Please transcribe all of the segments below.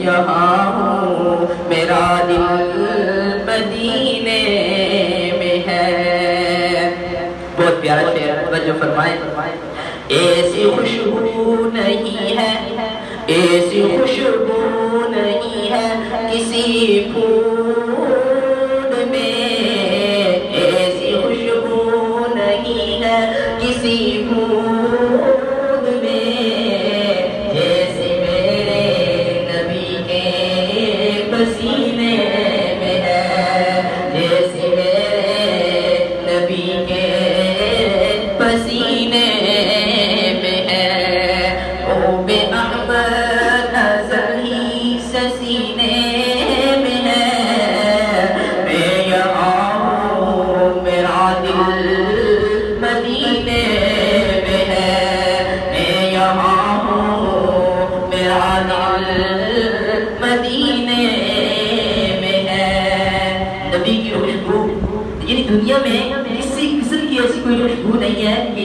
یہاں ہوں میرا دل مدینے میں ہے. بہت پیارا شعر توجہ فرمائیں. ایسی خوشبو نہیں ہے، ایسی خوشبو نہیں ہے کسی پھول میں، ایسی خوشبو نہیں ہے کسی پھول میں، جیسے میرے نبی کے پسینے میں ہے، جیسے میرے نبی کے پسینے میں ہے. او بے احمد نظر ہی سے سینے میں ہے. میں یہاں ہوں میرا دل مدینے میں ہے. میں یہاں ہوں میرا دل مدینے میں ہے. نبی کی خوشبو یعنی دنیا میں کسی قسم کی ایسی کوئی خوشبو نہیں ہے کہ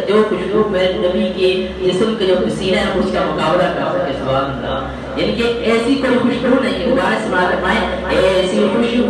جو خوشبو میں نبی کے جسم کا جو پسینہ ہے اس کا مقابلہ کر سکے. سبحان اللہ. یعنی کہ ایسی کوئی خوشبو نہیں ہے. دوبارہ سماعت فرمائیں. ایسی خوشبو